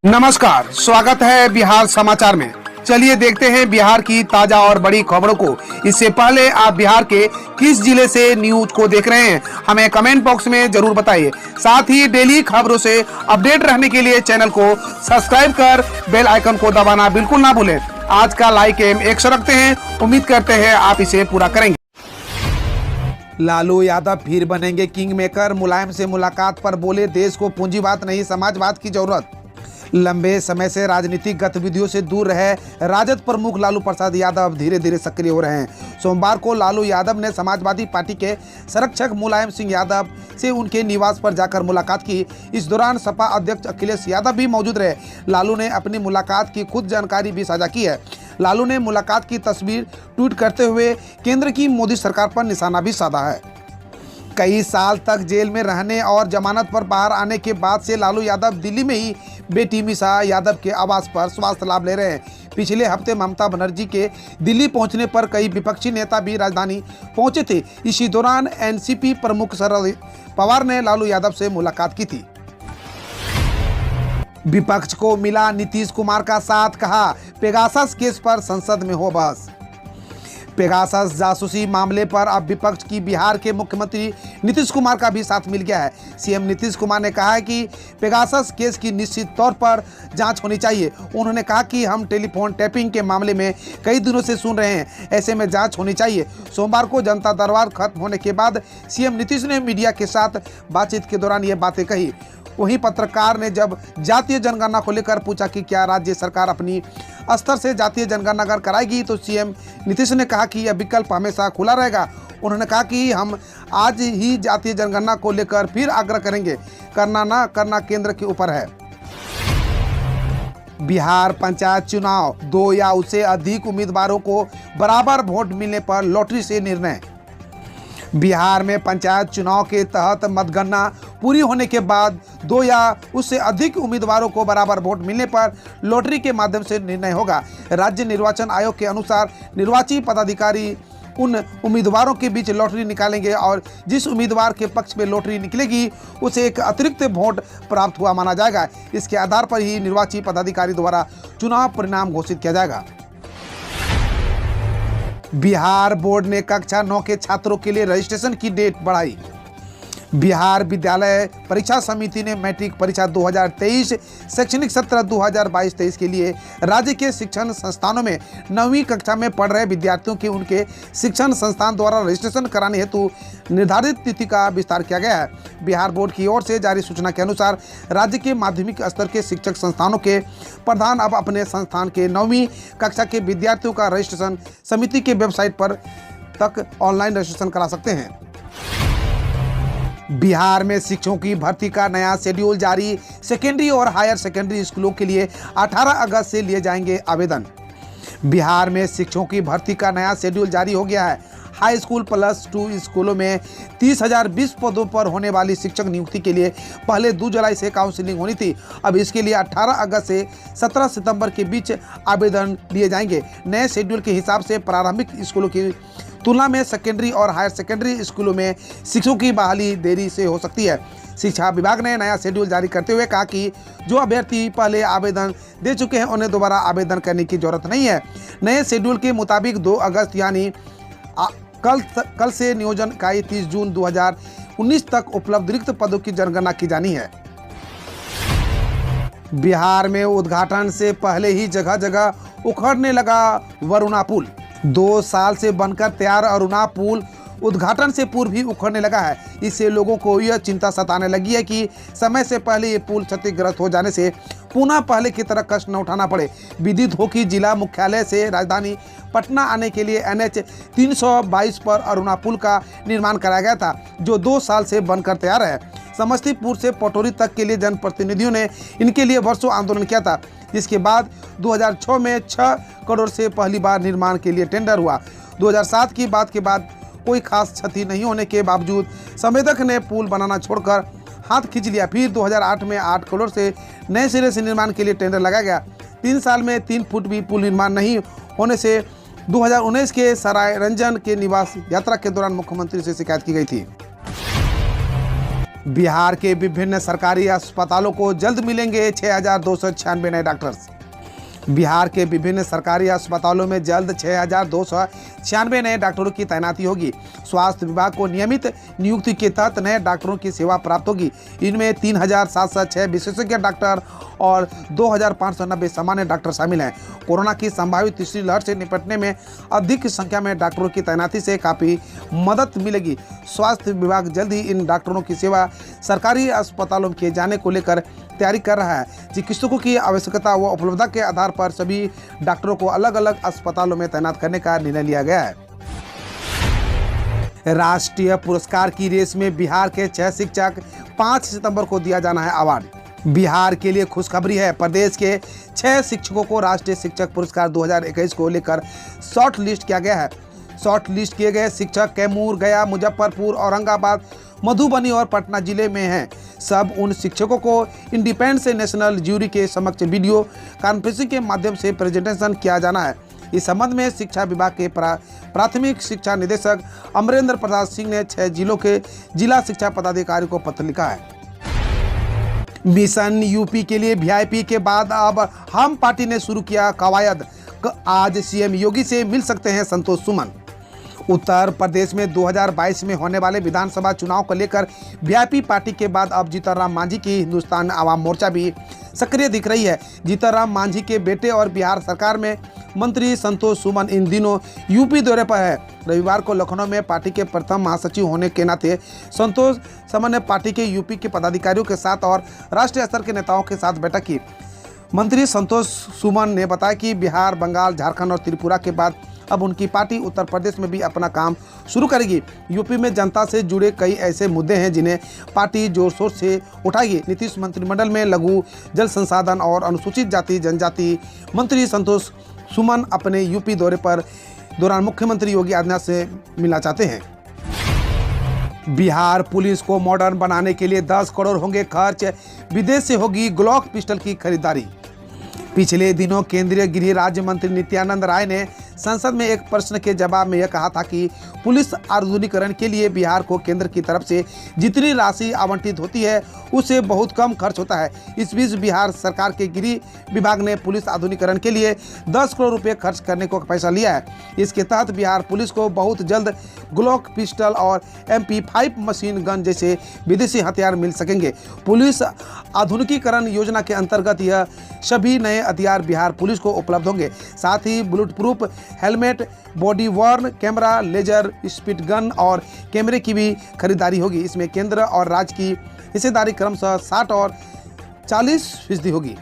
नमस्कार, स्वागत है बिहार समाचार में। चलिए देखते हैं बिहार की ताजा और बड़ी खबरों को। इससे पहले आप बिहार के किस जिले से न्यूज को देख रहे हैं, हमें कमेंट बॉक्स में जरूर बताइए। साथ ही डेली खबरों से अपडेट रहने के लिए चैनल को सब्सक्राइब कर बेल आइकन को दबाना बिल्कुल ना भूलें। आज का लाइक एम 100 रखते हैं, उम्मीद करते हैं आप इसे पूरा करेंगे। लालू यादव फिर बनेंगे किंग मेकर, मुलायम से मुलाकात पर बोले देश को पूंजीवाद नहीं समाजवाद की जरूरत। लंबे समय से राजनीतिक गतिविधियों से दूर रहे राजद प्रमुख लालू प्रसाद यादव धीरे धीरे सक्रिय हो रहे हैं। सोमवार को लालू यादव ने समाजवादी पार्टी के संरक्षक मुलायम सिंह यादव से उनके निवास पर जाकर मुलाकात की। इस दौरान सपा अध्यक्ष अखिलेश यादव भी मौजूद रहे। लालू ने अपनी मुलाकात की खुद जानकारी भी साझा की है। लालू ने मुलाकात की तस्वीर ट्वीट करते हुए केंद्र की मोदी सरकार पर निशाना भी साधा है। कई साल तक जेल में रहने और जमानत पर बाहर आने के बाद से लालू यादव दिल्ली में ही बेटी मीसा यादव के आवास पर स्वास्थ्य लाभ ले रहे हैं। पिछले हफ्ते ममता बनर्जी के दिल्ली पहुंचने पर कई विपक्षी नेता भी राजधानी पहुंचे थे। इसी दौरान एनसीपी प्रमुख शरद पवार ने लालू यादव से मुलाकात की थी। विपक्ष को मिला नीतीश कुमार का साथ, कहा पेगासस केस पर संसद में हो बहस। पेगासस जासूसी मामले पर अब विपक्ष की बिहार के मुख्यमंत्री नीतीश कुमार का भी साथ मिल गया है। सीएम नीतीश कुमार ने कहा है कि पेगासस केस की निश्चित तौर पर जांच होनी चाहिए। उन्होंने कहा कि हम टेलीफोन टैपिंग के मामले में कई दिनों से सुन रहे हैं, ऐसे में जांच होनी चाहिए। सोमवार को जनता दरबार खत्म होने के बाद सीएम नीतीश ने मीडिया के साथ बातचीत के दौरान ये बातें कही। वहीं पत्रकार ने जब जातीय जनगणना को लेकर पूछा कि क्या राज्य सरकार अपनी स्तर से जातीय जनगणना कराएगी, तो सीएम नीतीश ने कहा कि यह विकल्प हमेशा खुला रहेगा। उन्होंने कहा कि हम आज ही जातीय जनगणना को लेकर फिर आग्रह करेंगे, करना ना करना केंद्र के ऊपर है। बिहार पंचायत चुनाव, 2 या उससे अधिक उम्मीदवारों को बराबर वोट मिलने पर लॉटरी से निर्णय। बिहार में पंचायत चुनाव के तहत मतगणना पूरी होने के बाद 2 या उससे अधिक उम्मीदवारों को बराबर वोट मिलने पर लॉटरी के माध्यम से निर्णय होगा। राज्य निर्वाचन आयोग के अनुसार निर्वाची पदाधिकारी उन उम्मीदवारों के बीच लॉटरी निकालेंगे और जिस उम्मीदवार के पक्ष में लॉटरी निकलेगी उसे एक अतिरिक्त वोट प्राप्त हुआ माना जाएगा। इसके आधार पर ही निर्वाची पदाधिकारी द्वारा चुनाव परिणाम घोषित किया जाएगा। बिहार बोर्ड ने कक्षा 9 के छात्रों के लिए रजिस्ट्रेशन की डेट बढ़ाई। बिहार विद्यालय परीक्षा समिति ने मैट्रिक परीक्षा 2023 शैक्षणिक सत्र 2022-23 के लिए राज्य के शिक्षण संस्थानों में 9वीं कक्षा में पढ़ रहे विद्यार्थियों की उनके शिक्षण संस्थान द्वारा रजिस्ट्रेशन कराने हेतु निर्धारित तिथि का विस्तार किया गया है। बिहार बोर्ड की ओर से जारी सूचना के अनुसार राज्य के माध्यमिक स्तर के शिक्षक संस्थानों के प्रधान अब अपने संस्थान के 9वीं कक्षा के विद्यार्थियों का रजिस्ट्रेशन समिति के वेबसाइट पर तक ऑनलाइन रजिस्ट्रेशन करा सकते हैं। बिहार में शिक्षकों की भर्ती का नया शेड्यूल जारी। सेकेंडरी और हायर सेकेंडरी स्कूलों के लिए 18 अगस्त से लिए जाएंगे आवेदन। बिहार में शिक्षकों की भर्ती का नया शेड्यूल जारी हो गया है। हाई स्कूल प्लस 2 स्कूलों में 30,020 पदों पर होने वाली शिक्षक नियुक्ति के लिए पहले 2 जुलाई से काउंसलिंग होनी थी। अब इसके लिए 18 अगस्त से 17 सितंबर के बीच आवेदन लिए जाएंगे। नए शेड्यूल के हिसाब से प्रारंभिक स्कूलों की तुलना में सेकेंडरी और हायर सेकेंडरी स्कूलों में शिक्षकों की बहाली देरी से हो सकती है। शिक्षा विभाग ने नया शेड्यूल जारी करते हुए कहा कि जो अभ्यर्थी पहले आवेदन दे चुके हैं उन्हें दोबारा आवेदन करने की जरूरत नहीं है। नए शेड्यूल के मुताबिक 2 अगस्त यानी कल से नियोजन इकाई 30 जून 2019 तक उपलब्ध रिक्त पदों की जनगणना की जानी है। बिहार में उद्घाटन से पहले ही जगह जगह उखड़ने लगा वरुणा पुल। 2 साल से बनकर तैयार अरुणा पुल उद्घाटन से पूर्व ही उखड़ने लगा है। इससे लोगों को यह चिंता सताने लगी है कि समय से पहले ये पुल क्षतिग्रस्त हो जाने से पुनः पहले की तरह कष्ट न उठाना पड़े। विदित हो कि जिला मुख्यालय से राजधानी पटना आने के लिए NH 322 पर अरुणा पुल का निर्माण कराया गया था, जो 2 साल से बनकर तैयार है। समस्तीपुर से पटोरी तक के लिए जनप्रतिनिधियों ने इनके लिए वर्षों आंदोलन किया था, जिसके बाद 2006 में 6 करोड़ से पहली बार निर्माण के लिए टेंडर हुआ। 2007 की बात के बाद कोई खास क्षति नहीं होने के बावजूद संवेदक ने पुल बनाना छोड़कर हाथ खींच लिया। फिर 2008 में 8 करोड़ से नए सिरे से निर्माण के लिए टेंडर लगाया गया। 3 साल में 3 फुट भी पुल निर्माण नहीं होने से 2019 के सराय रंजन के निवास यात्रा के दौरान मुख्यमंत्री से शिकायत की गई थी। बिहार के विभिन्न सरकारी अस्पतालों को जल्द मिलेंगे 6,296 नए डॉक्टर्स। बिहार के विभिन्न सरकारी अस्पतालों में जल्द 6,296 नए डॉक्टरों की तैनाती होगी। स्वास्थ्य विभाग को नियमित नियुक्ति के तहत नए डॉक्टरों की सेवा प्राप्त होगी। इनमें 3,706 विशेषज्ञ डॉक्टर और 2,590 सामान्य डॉक्टर शामिल हैं। कोरोना की संभावित तीसरी लहर से निपटने में अधिक संख्या में डॉक्टरों की तैनाती से काफ़ी मदद मिलेगी। स्वास्थ्य विभाग जल्द ही इन डॉक्टरों की सेवा सरकारी अस्पतालों में किए जाने को लेकर तैयारी कर रहा है। चिकित्सकों की आवश्यकता व उपलब्धता के आधार पर सभी डॉक्टरों को अलग अलग अस्पतालों में तैनात करने का निर्णय लिया गया है। राष्ट्रीय पुरस्कार की रेस में बिहार के 6 शिक्षक 5 सितंबर को दिया जाना है अवार्ड। बिहार के लिए खुशखबरी है। प्रदेश के 6 शिक्षकों को राष्ट्रीय शिक्षक पुरस्कार 2021 को लेकर शॉर्ट लिस्ट किया गया है। शॉर्ट लिस्ट किए गए शिक्षक कैमूर, गया, मुजफ्फरपुर, औरंगाबाद, मधुबनी और पटना जिले में हैं। सब उन शिक्षकों को इंडिपेंडेंट नेशनल ज्यूरी के समक्ष वीडियो कॉन्फ्रेंसिंग के माध्यम से प्रेजेंटेशन किया जाना है। इस संबंध में शिक्षा विभाग के प्राथमिक शिक्षा निदेशक अमरेंद्र प्रसाद सिंह ने 6 जिलों के जिला शिक्षा पदाधिकारी को पत्र लिखा है। मिशन यूपी के लिए वीआईपी के बाद अब हम पार्टी ने शुरू किया कवायद। आज सीएम योगी से मिल सकते हैं संतोष सुमन। उत्तर प्रदेश में 2022 में होने वाले विधानसभा चुनाव को लेकर वीआईपी पार्टी के बाद अब जीतनराम मांझी की हिंदुस्तान आवाम मोर्चा भी सक्रिय दिख रही है। जीतनराम मांझी के बेटे और बिहार सरकार में मंत्री संतोष सुमन इन दिनों यूपी दौरे पर है। रविवार को लखनऊ में पार्टी के प्रथम महासचिव होने के नाते संतोष सुमन ने पार्टी के यूपी के पदाधिकारियों के साथ और राष्ट्रीय स्तर के नेताओं के साथ बैठक की। मंत्री संतोष सुमन ने बताया कि बिहार, बंगाल, झारखंड और त्रिपुरा के बाद अब उनकी पार्टी उत्तर प्रदेश में भी अपना काम शुरू करेगी। यूपी में जनता से जुड़े कई ऐसे मुद्दे हैं जिन्हें पार्टी जोर शोर से उठाएगी। नीतीश मंत्रिमंडल में लघु जल संसाधन और अनुसूचित जाति जनजाति मंत्री संतोष सुमन अपने यूपी दौरे पर दौरान मुख्यमंत्री योगी आदित्यनाथ से मिलना चाहते हैं। बिहार पुलिस को मॉडर्न बनाने के लिए 10 करोड़ होंगे खर्च। विदेश से होगी ग्लॉक पिस्टल की खरीदारी। पिछले दिनों केंद्रीय गृह राज्य मंत्री नित्यानंद राय ने संसद में एक प्रश्न के जवाब में यह कहा था कि पुलिस आधुनिकीकरण के लिए बिहार को केंद्र की तरफ से जितनी राशि आवंटित होती है उससे बहुत कम खर्च होता है। इस बीच बिहार सरकार के गृह विभाग ने पुलिस आधुनिकीकरण के लिए 10 करोड़ रुपए खर्च करने को फैसला लिया है। इसके तहत बिहार पुलिस को बहुत जल्द ग्लॉक पिस्टल और MP5 मशीन गन जैसे विदेशी हथियार मिल सकेंगे। पुलिस आधुनिकीकरण योजना के अंतर्गत यह सभी नए हथियार बिहार पुलिस को उपलब्ध होंगे। साथ ही bullet proof helmet, body worn camera, laser speed gun और कैमरे की भी खरीदारी होगी। इसमें केंद्र और राज्य की हिस्सेदारी क्रमशः 60 और 40% होगी।